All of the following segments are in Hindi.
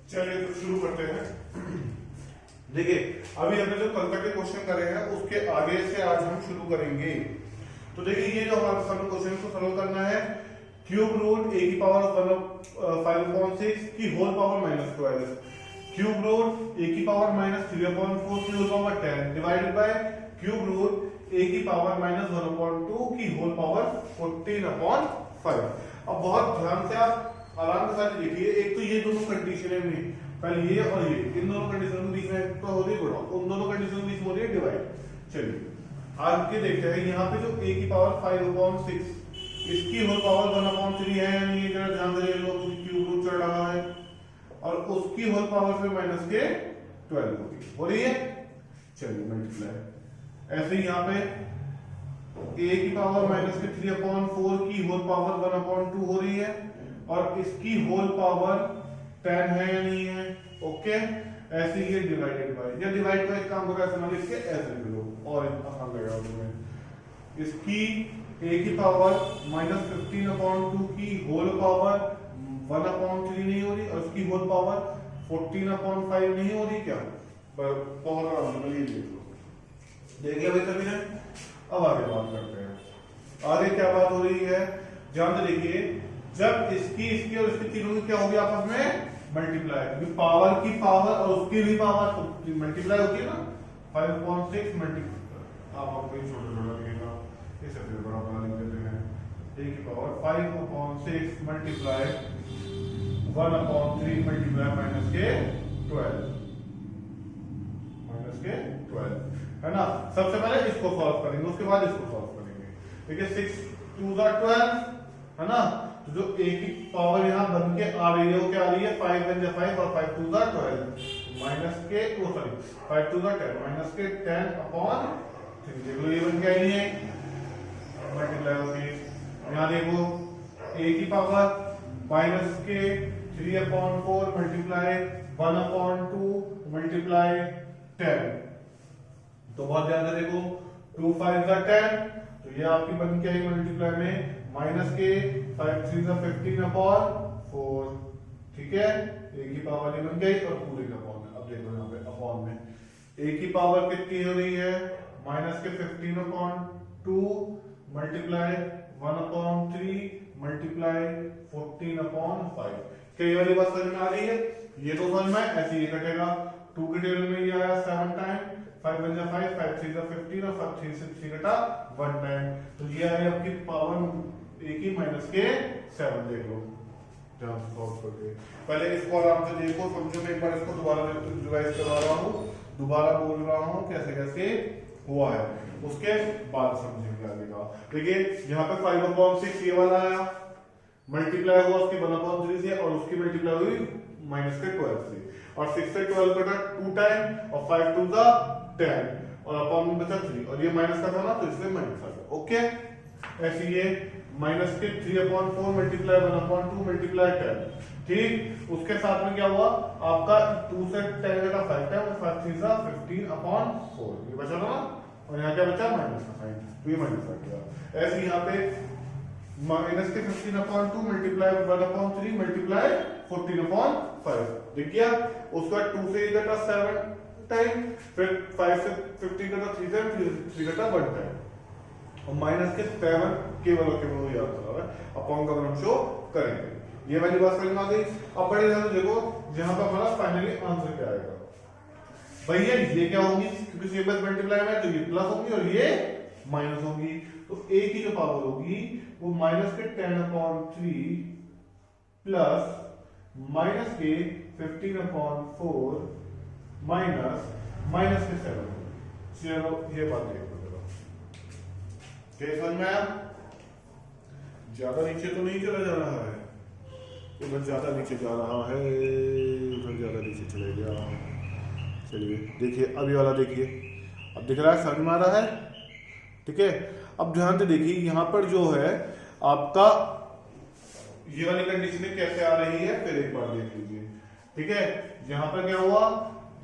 चलिए तो शुरू करते हैं। देखिए अभी हमने जो कल तक के क्वेश्चन करे हैं उसके आगे से आज हम शुरू करेंगे। तो देखिए ये जो हमारे सामने क्वेश्चन को सॉल्व करना है, क्यूब रूट ए की पावर 5/6 की whole power -12, cube root A की पावर -3/4 की whole power 10 divided by cube root A की पावर -1/2 की होल पावर 14/5। अब बहुत ध्यान से आप आराम के साथ देखिए, एक तो ये दोनों कंडीशन में पहले ये और ये, इन दोनों कंडीशन के बीच में तो हो रही गुणा, उन दोनों कंडीशन के बीच में हो रही है डिवाइड। चलिए आगे देखते हैं, यहाँ पे जो a की पावर 5/6 इसकी होल पावर 1/3 है या नहीं, जरा ध्यान से देख लो, क्यूब रूट चल रहा है और उसकी होल पावर से -12 हो रही है। चलिए मल्टीप्लाई, ऐसे ही यहाँ पे a की पावर -3/4 की होल पावर 1/2 हो रही है और इसकी होल पावर 10 है या नहीं है। ओके, ऐसे ही डिवाइडेड बाय, या डिवाइड बाय काम करो ऐसे ना लिख के ऐसे लिख लो और आसान लगेगा तुम्हें। इसकी a की पावर -15/2 की होल पावर 1/3 नहीं हो रही और उसकी होल पावर 14/5 नहीं हो रही क्या? बहुत आराम से ये लिख लो। देख लिया भाई सभी ने। अब आगे बात करते हैं, आगे क्या बात हो रही है, ध्यान से देखिए। जब इसकी और इसकी तीनों की क्या होगी आपस में मल्टीप्लाई, क्योंकि पावर की पावर और उसकी भी पावर मल्टीप्लाई होती है ना। 5/6 मल्टीप्लाई, आप आपको छोटा छोटा लिखेगा, इसे फिर बड़ा बड़ा लिख देते हैं। a की पावर 5/6 मल्टीप्लाई 1/3 मल्टीप्लाई -12 है ना। सबसे पहले इसको सॉल्व करेंगे, उसके बाद इसको सॉल्व करेंगे। देखिए 6 2 12 है ना, तो जो a की पावर यहाँ बन के आ रही है वो क्या आ रही है, 5 बन जा 5 और 5 2 12 माइनस के 5 2 10 माइनस के 10/3। देख लो ये बन के आई है मल्टीप्लाई होगी। यहाँ देखो a की पावर माइनस के 3/4 मल्टीप्लाई 1/2 मल्टीप्लाई 10। तो बहुत ध्यान से देखो, 2 5 10, तो ये आपकी बन के आई मल्टीप्लाई में माइनस के 5 3 15/4। ठीक है, a की पावर ये बन गई और पूरे का अपॉन है। अब देखो यहाँ पे अपॉन में a की पावर कितनी हो रही है, माइनस के 15/2 मल्टीप्लाई 1/3 मल्टीप्लाई 14/5। क्या ये वाली बात समझ में आ रही है? ये तो समझ में, ऐसे ये कटेगा। 2 के टेबल में ये आया 7 टाइम, 5 बन जा 5 5 3 15 और 5 3 से 3 कटा 1 टाइम, तो ये आई आपकी पावर a की -7। देख लो ध्यान से सॉल्व करके, पहले इसको आराम से देखो, समझो। मैं एक बार इसको दोबारा रिवाइज करवा रहा हूँ, दोबारा बोल रहा हूँ कैसे कैसे हुआ है, उसके बाद समझेंगे आगे का। देखिए यहाँ पे 5/6 ये वाला आया, मल्टीप्लाई हुआ उसके 1/3 से और उसकी मल्टीप्लाई हुई -12 से, और 6 से 12 कटा 2 टाइम और 5 2 10 और अपॉन में बचा 3 और ये माइनस का था ना तो इसलिए माइनस आ गया। ओके, ऐसे ये माइनस के 3/4 मल्टीप्लाई 1/2 मल्टीप्लाई 10। ठीक, उसके साथ में क्या हुआ आपका 2 से 10 का 5 टाइम और 5 3 15/4, ये बचा था ना, और यहाँ क्या बचा माइनस का साइन, तो ये माइनस आ गया। ऐसे यहाँ पे माइनस के 15/2 मल्टीप्लाई 1/3 मल्टीप्लाई 14/5 दिख गया। उसका 2 से ये कटा 7 टाइम, फिर 5 से 15 कटा 3 टाइम, 3 कटा 1 टाइम और माइनस के 7 केवल और केवल याद कर रहा है, अपॉन का हम शो करेंगे। ये वाली बात समझ में आ गई। अब बड़े ध्यान से देखो, जहां पर हमारा फाइनली आंसर क्या आएगा भैया, ये क्या होगी, क्योंकि सेम बाय मल्टीप्लाई में तो ये प्लस होगी और ये माइनस होगी, तो a की जो पावर होगी वो माइनस के 10/3 प्लस माइनस के 15/4 माइनस के 7। चलो ये बात देखो समझ में आया। ज्यादा नीचे तो नहीं चला जा रहा है, उधर ज्यादा नीचे जा रहा है, उधर ज्यादा नीचे चले गया। चलिए देखिए अब ये वाला देखिए, अब दिख रहा है, समझ में आ रहा है। ठीक है, अब ध्यान से देखिए यहाँ पर जो है आपका ये वाली कंडीशन कैसे आ रही है, फिर एक बार देख लीजिए। ठीक है, यहाँ पर क्या हुआ,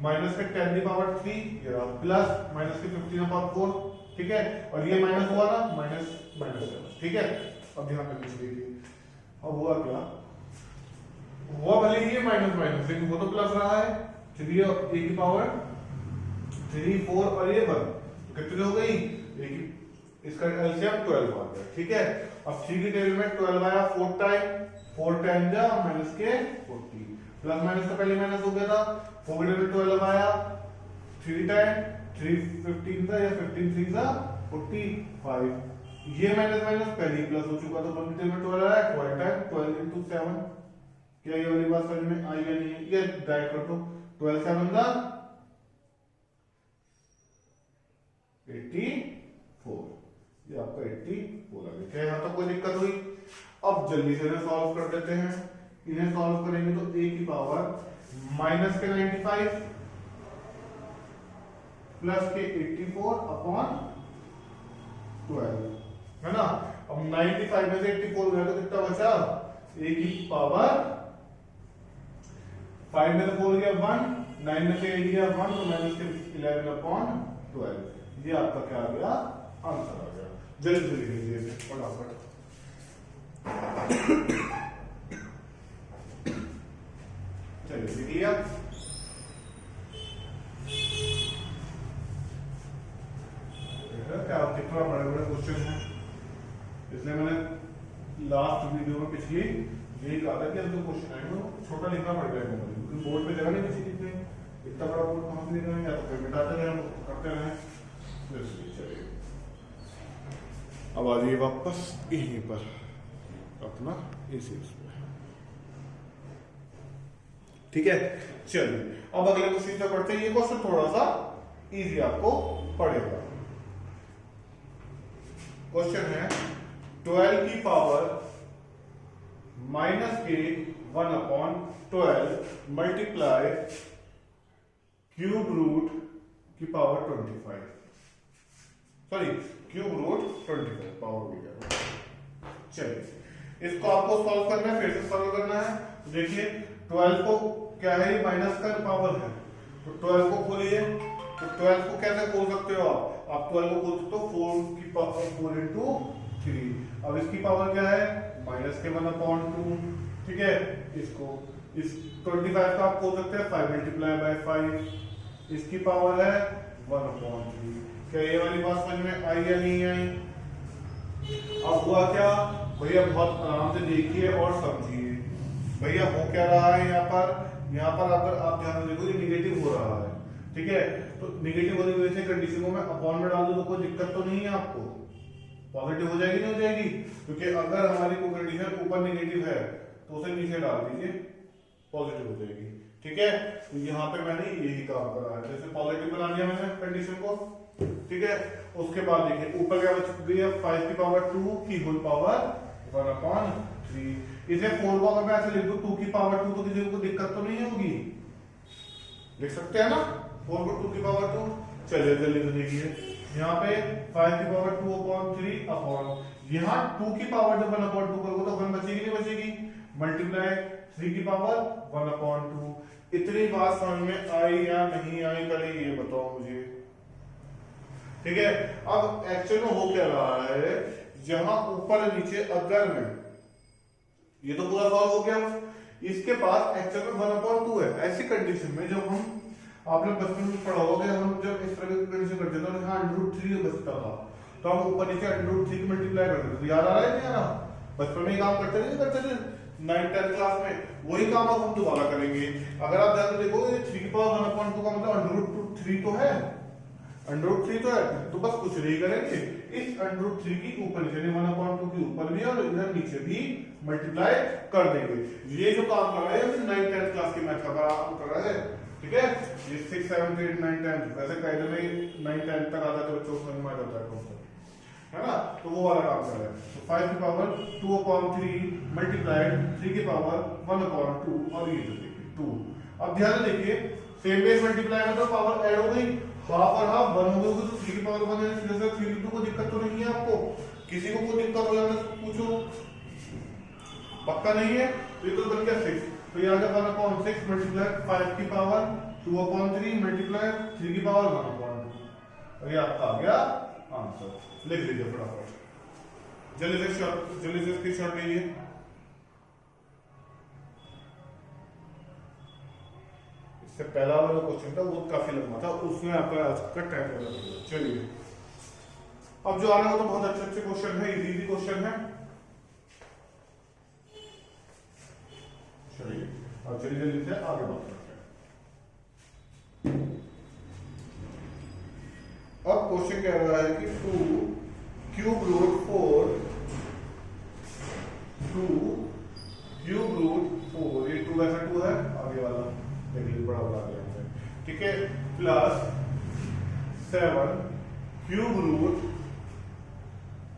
माइनस के 10⁻³ प्लस माइनस के 15/4। ठीक है, और ये माइनस हुआ ना, माइनस 7। ठीक है, अब ध्यान से देखिए अब हुआ क्या, हुआ भले ही ये माइनस माइनस, लेकिन वो तो प्लस रहा है। 3 और a की पावर 3 4 और ये 1 कितनी हो गई, इसका एलसीएम 12 आ गया। ठीक है, अब 3 की टेबल में 12 आया 4 टाइम, 4 टाइम जा माइनस के 40, प्लस माइनस का पहले माइनस हो गया था। 4 की टेबल में 12 आया 3 टाइम, 3 15 था या 15 3 था 45, ये माइनस माइनस पहले ही प्लस हो चुका था। 1 की टेबल में 12 आया 12 टाइम 12 into 7, क्या ये वाली बात समझ में आई या नहीं? ये डाइट कर दो, 12 7 का 84, ये आपका 84 आ गया। क्या यहाँ तक कोई दिक्कत हुई? अब जल्दी से इन्हें सॉल्व कर देते हैं। इन्हें सॉल्व करेंगे तो a की पावर माइनस के 95 प्लस के 84 अपॉन 12 है ना। अब 95 में से 84 गया तो कितना बचा, a की पावर 5 में से 4 गया 1, 9 में से 8 गया 1, तो माइनस के 11 अपॉन 12, ये आपका क्या आ गया, आंसर आ गया। जल्दी से लिख लीजिए इसे फटाफट। चलिए लिखिए आप। क्या कितना बड़े बड़े क्वेश्चन हैं, इसलिए मैंने लास्ट वीडियो में पिछली यही कहा था कि अब जो क्वेश्चन आएंगे वो छोटा लिखना पड़ जाएगा, क्योंकि बोर्ड पे जगह नहीं किसी लिखने, इतना बड़ा बोर्ड कहाँ से लिखना है, या तो फिर मिटाते रहे करते रहे। चलिए अब आ जाइए वापस यहीं पर अपना इसी पे, ठीक है। चलिए अब अगले क्वेश्चन पे पढ़ते हैं। ये क्वेश्चन थोड़ा सा इजी आपको पड़ेगा। क्वेश्चन है 12 की पावर माइनस के 1 अपॉन 12 मल्टीप्लाई क्यूब रूट की power 25, sorry cube root 25 power हो गया। चलिए इसको आपको सॉल्व करना है, फिर से सॉल्व करना है। देखिए 12 को क्या है, माइनस का पावर है, तो 12 को खोलिए, तो 12 को कैसे खोल सकते हो आप 12 को खोल सकते हो 4 की पावर 4 into 3। अब इसकी पावर क्या है, माइनस के 1 अपॉन 2, ठीक है। इसको इस 25 का आप खोल सकते हैं 5 मल्टीप्लाई बाय 5, इसकी पावर है 1 अपॉन 3। क्या ये वाली बात समझ में आई या नहीं आई? अब हुआ क्या भैया, बहुत आराम से देखिए और समझिए। भैया हो क्या रहा है यहाँ पर अगर आप ध्यान से देखो, ये निगेटिव हो रहा है, ठीक है। तो निगेटिव होने की वजह से कंडीशन को मैं अपॉन में डाल दूं तो कोई दिक्कत तो नहीं है आपको, पॉजिटिव हो जाएगी नहीं हो जाएगी? क्योंकि अगर हमारी कोई कंडीशन ऊपर निगेटिव है तो उसे नीचे डाल दीजिए, पॉजिटिव हो जाएगी, ठीक है। तो यहाँ पे मैंने यही काम करा है, जैसे पॉजिटिव बना दिया मैंने कंडीशन को, ठीक है। उसके बाद देखिए ऊपर क्या बच गई है, 5 की पावर 2 की होल पावर 1 अपॉन 3। इसे 4 को अगर मैं ऐसे लिख दूं 2 की पावर 2, तो किसी को दिक्कत तो नहीं होगी, लिख सकते हैं ना 4 को 2 की पावर 2। चलिए जल्दी से देखिए, यहाँ पे 5 की पावर 2 अपॉन 3 अपॉन, यहाँ 2 की पावर जब 1 अपॉन 2 करोगे तो 1 बचेगी नहीं बचेगी, मल्टीप्लाई 3 की पावर 1 अपॉन 2। इतनी बात समझ में आई या नहीं आई, पहले ये बताओ मुझे, ठीक है। अब एक्चुअल में हो क्या रहा है, जहां ऊपर नीचे अगर में, ये तो पूरा सॉल्व हो गया, इसके पास एक्चुअल में 1 अपॉन 2 है। ऐसी कंडीशन में जब हम, आपने बचपन में पढ़ा होगा, हम जब इस तरह की कंडीशन करते थे, यहाँ √3 बचता था, तो हम ऊपर नीचे √3 की मल्टीप्लाई करते थे। याद आ रहा है नहीं आ रहा? बचपन में काम करते थे 9th 10th क्लास में, वही काम अब हम दोबारा करेंगे। अगर आप ध्यान से देखो, 3 की पावर 1 अपॉन 2 का मतलब √3 तो है, √3 तो है, तो बस कुछ नहीं करेंगे, इस √3 की ऊपर नीचे 1 अपॉन 2 की ऊपर भी और इधर नीचे भी मल्टीप्लाई कर देंगे। ये जो काम कर रहे हैं 9th 10th क्लास की मैथ का काम कर रहे हैं, ठीक है। ये 6 7 8 9 10, वैसे कायदे में 9 10 तक आता है, बच्चों को समझ में आ जाता है कॉन्सेप्ट, है ना। तो वो वाला काम कर रहे हैं। तो 5 की पावर 2 अपॉन 3 मल्टीप्लाइड 3 की पावर 1 अपॉन 2, और ये जो देखिए 2। अब ध्यान से देखिए, सेम बेस मल्टीप्लाई मतलब पावर ऐड हो गई, हाफ और हाफ 1 हो गई, तो 3 की पावर 1 है, जैसे 3 2 को दिक्कत तो नहीं है आपको? किसी को कोई दिक्कत हो जाए तो पूछो, पक्का नहीं है? तो ये तो बन गया 6, तो ये आ गया 1 अपॉन 6 मल्टीप्लाई 5 की पावर 2 अपॉन 3 मल्टीप्लाई 3 की पावर 1 अपॉन 2, और ये आपका आ गया आंसर। लिख लीजिए फटाफट, जल्दी से स्क्रीनशॉट लीजिए। इससे पहला वाला क्वेश्चन था वो काफी लंबा था, उसमें आपका आज का टाइम लगा। चलिए अब जो आ रहा है वो तो बहुत अच्छे अच्छे क्वेश्चन है, इजी क्वेश्चन है। चलिए अब चलिए जल्दी से आगे बात करते हैं। अब क्वेश्चन कह रहा है कि 2 क्यूब रूट 4 ये 2 वैसा 2 है आगे वाला, देखिए बड़ा बड़ा गया है, ठीक है, plus 7 cube root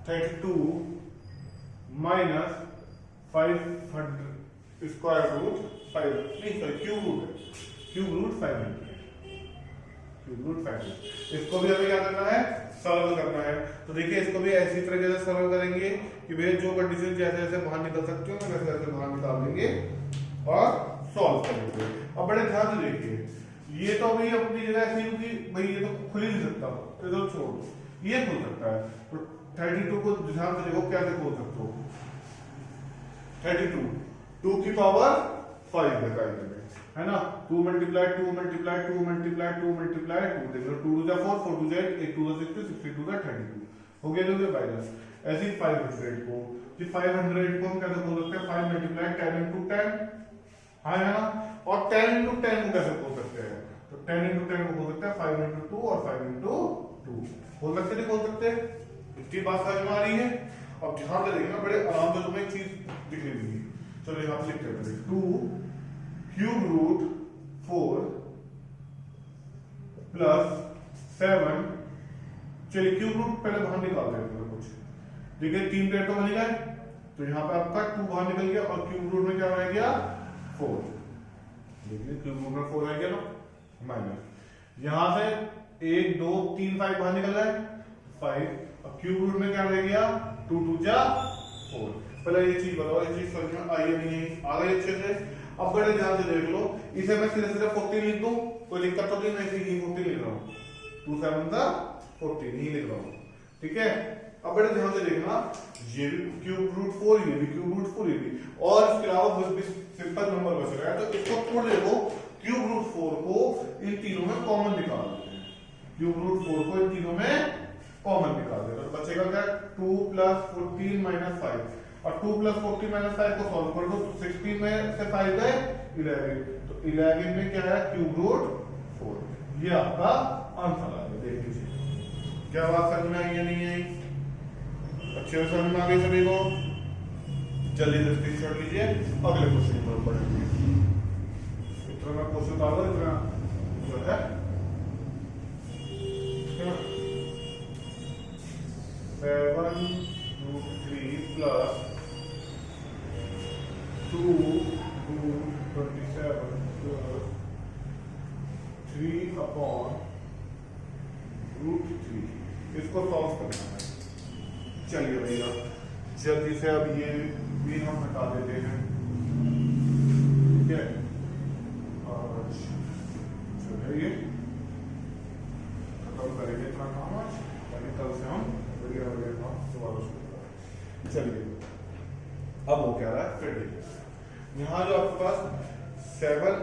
32 minus 500 square root 5 नहीं सॉरी क्यूब रूट 500 इसको भी हमें क्या करना है, सॉल्व करना है। तो देखिए इसको भी ऐसी तरीके से सॉल्व करेंगे कि भैया जो कंडीशन जैसे जैसे बाहर निकल सकती हो वैसे वैसे बाहर निकाल देंगे और सॉल्व करेंगे। अब बड़े ध्यान से देखिए, ये तो अभी अपनी जगह ऐसी होगी भाई, ये तो खुल ही नहीं सकता, तो छोड़ दो, ये खुल सकता है। तो 32 को ध्यान से देखो कैसे खोल सकते हो। 32 2 की पावर 5 है ना, 2 मल्टीप्लाई 2 मल्टीप्लाई 2 मल्टीप्लाई 2 मल्टीप्लाई 2, देख लो 2 टू 4 4 टू 8 8 टू 60 60 टू 32 हो गया, जो माइनस ऐसे 500 को, जी 500 को हम कैसे बोल सकते हैं, 5 मल्टीप्लाई 10 into 10 हाँ है ना, और 10 into 10 को कैसे बोल सकते हैं, तो 10 into 10 को बोल सकते हैं 5 into 2 और 5 into 2 बोल सकते नहीं बोल सकते, इतनी बात समझ में आ रही है। अब ध्यान से देखना, बड़े आराम से तुम्हें एक चीज दिख रही है, चलो यहाँ पे लिखते हैं 2 क्यूब रूट 4 प्लस 7, चलिए क्यूब रूट पहले बाहर निकालते हैं कुछ, देखिए 3 प्लेट तो बन गए, तो यहाँ पे आपका 2 बाहर निकल गया और क्यूब रूट में क्या रह गया 4, देखिए क्यूब रूट में 4 रह गया ना, माइनस यहाँ से 1 2 3 5 बाहर निकल गए 5, अब क्यूब रूट में क्या रह गया 2 2 जा 4। पहले ये चीज बताओ, ये चीज समझ में आई नहीं आ गई अच्छे से। अब बड़े ध्यान से देख लो, इसे मैं सीधे सीधे 14 लिख दूं, कोई दिक्कत तो नहीं, मैं इसे ही 14 लिख रहा हूं, 2 7 था 14 ही लिख रहा हूं, ठीक है। अब बड़े ध्यान से देखना, ये भी क्यूब रूट 4, ये भी क्यूब रूट 4, ये भी, और इसके अलावा बस सिंपल नंबर बच रहा है, तो इसको छोड़ देखो, क्यूब रूट 4 को इन तीनों में कॉमन निकाल देते हैं, क्यूब रूट 4 को इन तीनों में कॉमन निकाल देते हैं, तो बचेगा क्या 2 प्लस 14 माइनस 5, और 2 प्लस 14 माइनस 5 को सॉल्व कर दो, 16 में से 5 गए 11, तो 11 में क्या है क्यूब रूट 4, ये आपका आंसर आ गया। देख लीजिए क्या बात समझ में आई या नहीं आई, अच्छे से समझ में आ गई सभी को। जल्दी से स्क्रीनशॉट लीजिए, अगले क्वेश्चन पर पढ़ेंगे। इतना मैं क्वेश्चन डाल रहा, इतना जो है 7 root 3 plus 2 root 27 plus 3 upon root 3, इसको सॉल्व करना है। चलिए भैया जल्दी से अब ये भी हम हटा देते हैं, ठीक है, और जो है ये खत्म करेंगे इतना काम आज, ताकि कल से हम बढ़िया बढ़िया काम दोबारा शुरू करें। चलिए अब वो क्या रहा है फिर देखिए, यहाँ जो आपके पास 7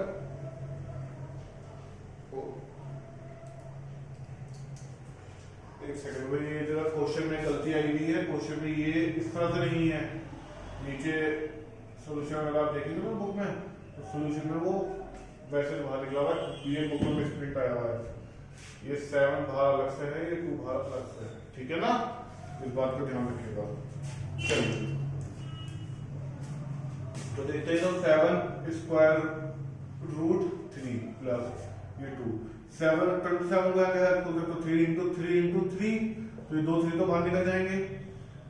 एक सेकंड भाई, ये जरा क्वेश्चन में गलती आई हुई है, क्वेश्चन में ये इस तरह से नहीं है, नीचे सॉल्यूशन अगर आप देखेंगे ना बुक में, तो सॉल्यूशन में वो वैसे बाहर निकला हुआ है, ये बुक में मिसप्रिंट आया हुआ है, ये 7 बाहर अलग से है, ये 2 बाहर अलग से है, ठीक है ना, इस बात का ध्यान रखिएगा। चलिए तो देखते हैं, 7 स्क्वायर रूट 3 प्लस ये 2, 7 27 का क्या है, तो 3 into 3 into 3, तो ये 2 3 तो बाहर निकल जाएंगे,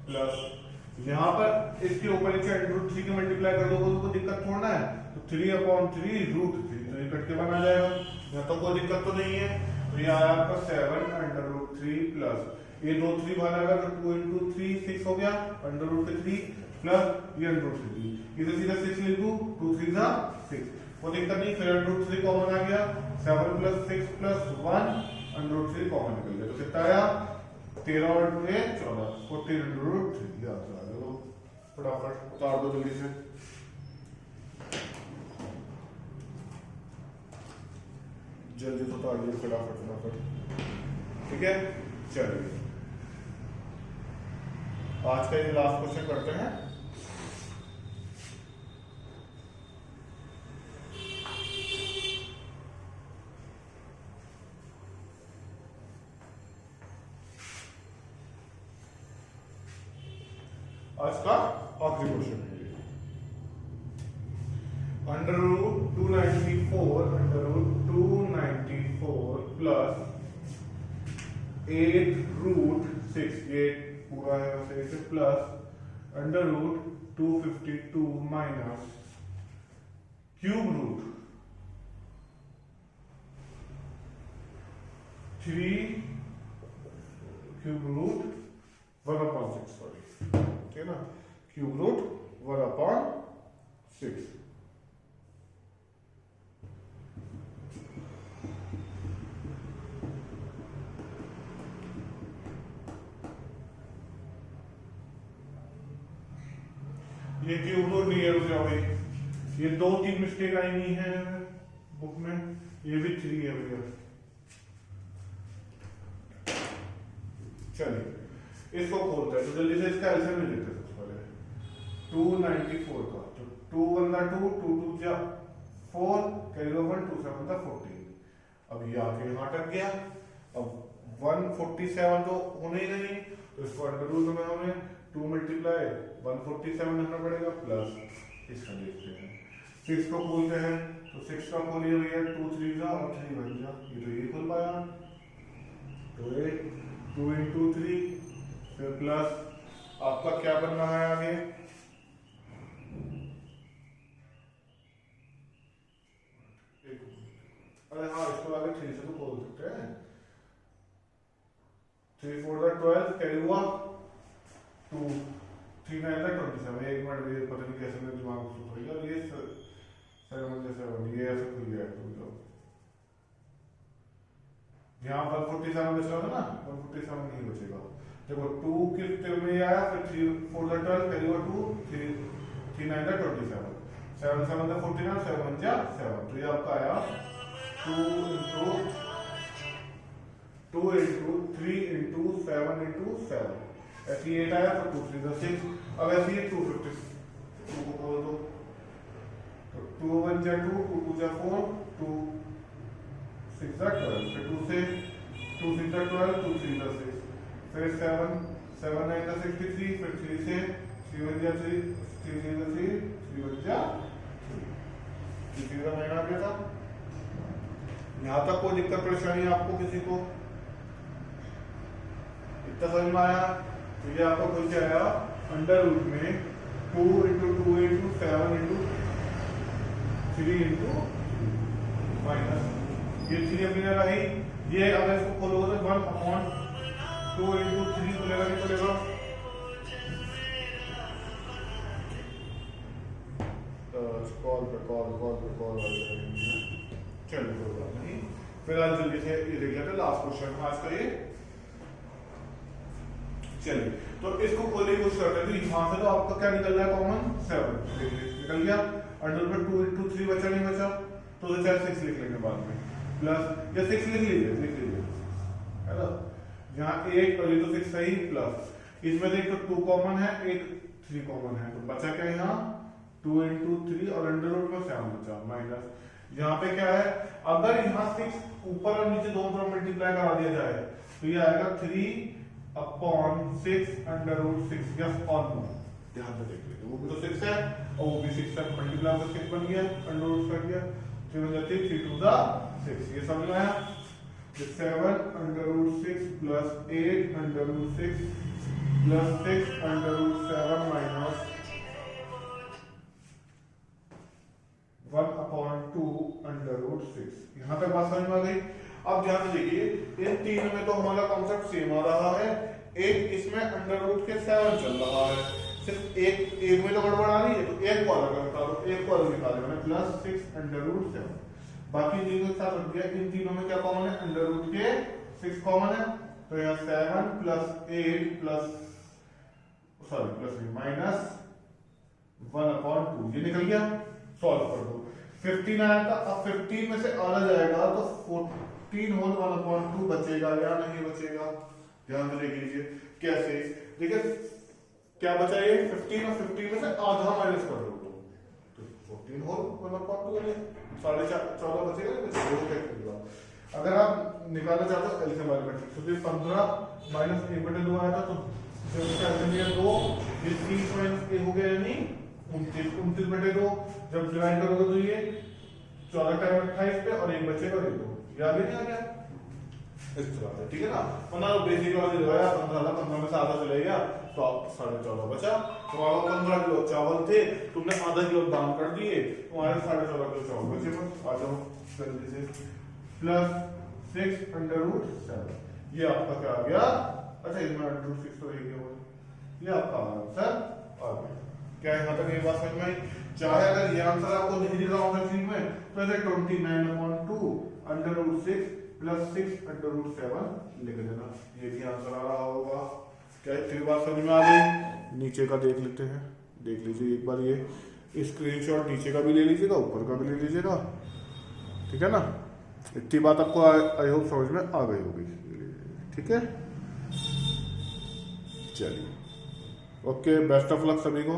प्लस यहाँ पर इसके ऊपर नीचे रूट 3 के मल्टीप्लाई कर दोगे तो कोई दिक्कत थोड़ा है, तो 3/3 रूट 3, तो ये कट के बना जाएगा, यहाँ तो कोई दिक्कत तो नहीं है। तो ये आया आपका 7 अंडर रूट 3 प्लस ये 2 3 बाहर आएगा, तो 2 into 3 6 हो गया अंडर रूट 3 प्लस ये अंडर रूट 3, इधर सीधा 6 लिख दूं, 2 3 जा 6, वो दिक्कत नहीं, फिर अंडर रूट 3 कॉमन आ गया, 7 plus 6 plus 1 under root 3 common निकल गया, तो कितना आया 13 और 2 14, 14 अंडर रूट 3 याद आ गया। फटाफट उतार दो जल्दी से। जल्दी तो आइए फटाफट फटाफट। ठीक है, चलिए आज का ये लास्ट क्वेश्चन करते हैं। आज का आखिरी क्वेश्चन है अंडर रूट 294 प्लस 8 रूट 6, ये पूरा है वैसे इसे, plus under root 252 minus cube root 3 cube root 1/6, sorry, ठीक है ना, क्यूब रूट 1/6। ये क्यूब रूट नहीं है, रुक जाओ भाई, ये 2-3 मिस्टेक आई नहीं है बुक में, ये भी 3 है भैया। चलिए इसको खोलते हैं, तो जल्दी से इसका एल्सियम ले लेते हैं। सबसे पहले 294 का, तो 2 1 2 2 2 जा 4, कैरी 1 2 7 14। अब ये आके यहाँ अटक गया। अब 147 तो होने ही नहीं, तो इसको अंडर रूट में हमें 2 मल्टीप्लाई 147 लिखना पड़ेगा, प्लस इसका देखते हैं 6 को खोलते हैं, तो 6 का खोलिए भैया, 2 3 जा और 3 बन जा, ये तो ये खोल पाया। तो ये 2 into 3, फिर प्लस आपका क्या बनना है आगे, अरे हाँ इसको आगे 3 से तो खोल सकते हैं। 3 4 12 कैरी हुआ 2 3 9 27। एक मिनट, ये पता नहीं कैसे मेरे दिमाग में सुन रही है, ये 7 ये ऐसे खुल गया। तो यहाँ 147 बच रहा था ना, 147 नहीं बचेगा। देखो 2 कितने में आया, फिर 3 4 12 कैरी हुआ 2 3 9 27 7 7 14 7 1 जा 7। तो ये आपका आया 2 into 3 into 7 into 7, ऐसे 8 आया, तो 2 3 6। अब ऐसे ही 252 को खोल दो, तो 2 1 जा 2 2 2 जा 4 2 6 जा 12, फिर 2 से 2 6 जा 12 2 3 जा 6, फिर 7 7 9 जा 63, फिर 3 से 3 1 जा 3 3 3 जा 3 3 1 जा 3, किसी का महीना आ गया था। यहाँ तक कोई दिक्कत परेशानी आपको किसी को, इतना समझ में आया? तो ये आपको खुल के आया अंडर रूट में 2 into 2 into 7 into 3 into minus ये 3 अपनी जगह ही, ये अगर इसको खोलोगे तो 1/2 into 3 खुलेगा नहीं खुलेगा, कॉल चलिए कोई बात नहीं। फिलहाल जल्दी से ये देख लेते हैं लास्ट क्वेश्चन आज का ये। चलिए तो इसको खोलने की कोशिश करते हैं। तो यहां से तो आपका क्या निकल रहा है कॉमन 7 निकल गया, अंडर में 2 into 3 बचा नहीं बचा, तो चाहे 6 लिख लेंगे बाद में, प्लस या 6 लिख लीजिए है ना, यहाँ 8 और ये तो 6 सही, प्लस इसमें देख तो 2 कॉमन है, एक 3 कॉमन है, तो बचा क्या यहाँ 2 into 3 और अंडर रूट में 7 बचा, माइनस यहाँ पे क्या है, अगर यहाँ 6 ऊपर और नीचे दोनों तरफ मल्टीप्लाई करा दिया जाए तो ये आएगा 3/6 अंडर रूट 6, यस और नो, ध्यान से देख लीजिए, वो भी तो 6 है और वो भी 6 तक मल्टीप्लाई होकर 6 बन गया, अंडर रूट कर दिया, 3 बन जाती है 3 2 6, ये समझ में आया। 7 under root 6 plus 8 under root 6 plus 6 under root 7 minus 1/2 under root 6। यहाँ तक बात समझ में आ गई। अब ध्यान से देखिए, इन तीन में तो हमारा कॉन्सेप्ट सेम आ रहा है, एक इसमें अंडर रूट के 7 चल रहा है, सिर्फ एक में तो गड़बड़ आ रही है, तो एक को अलग निकालो, एक को अलग निकाले मैंने प्लस 6 अंडर रूट 7, बाकी तीनों के साथ रख दिया। इन तीनों में क्या कॉमन है, अंडर रूट के 6 कॉमन है, तो यहाँ 7 प्लस 8 प्लस माइनस 1/2 ये निकल गया। सॉल्व कर दो, 15 आया था, अब 15 में से आधा जाएगा तो 14 होल 1/2 बचेगा या नहीं बचेगा? ध्यान से देख लीजिए कैसे। देखिए क्या बचा, ये 15 और 15 में से आधा माइनस कर दो तो 14 होल 1/2 यानी 14.5 बचेगा, बचेगा। अगर आप निकालना चाहते हो एलसीएम वाले मैट्रिक्स तो 15 माइनस 1/2 आया था, तो जब इसका एलसीएम लिया 2, ये 30 माइनस 1 हो गया यानी 29/2। जब डिवाइड करोगे तो ये 14 टाइम 28 पे और 1 बचेगा, ये 2। ये आगे नहीं आ गया इस तरह से, ठीक है ना। वरना बेसिक वाले जो है 15 में से आधा चले गया तो आप 14.5 बचा। तुम्हारा 15 किलो चावल थे, तुमने आधा किलो दाम कर दिए, तुम्हारे 14.5 किलो चावल बचे। बस आ जाओ जल्दी से, प्लस 6√7, ये आपका क्या आ गया? अच्छा इसमें √6 तो एक हो, ये आपका आंसर आ गया। क्या यहाँ तक ये बात समझ में आई? चाहे अगर ये आंसर आपको नहीं दिख रहा होगा चीज में तो ऐसे 29/2 √6 प्लस 6/7 लिख देना, ये भी आंसर आ रहा होगा। क्या इतनी बात समझ में आ गई? नीचे का देख लेते हैं, देख लीजिए एक बार, ये स्क्रीनशॉट नीचे का भी ले लीजिएगा, ऊपर का भी ले लीजिएगा, ठीक है ना। इतनी बात आपको आई होप समझ में आ गई होगी, ठीक है। चलिए ओके, बेस्ट ऑफ लक सभी को।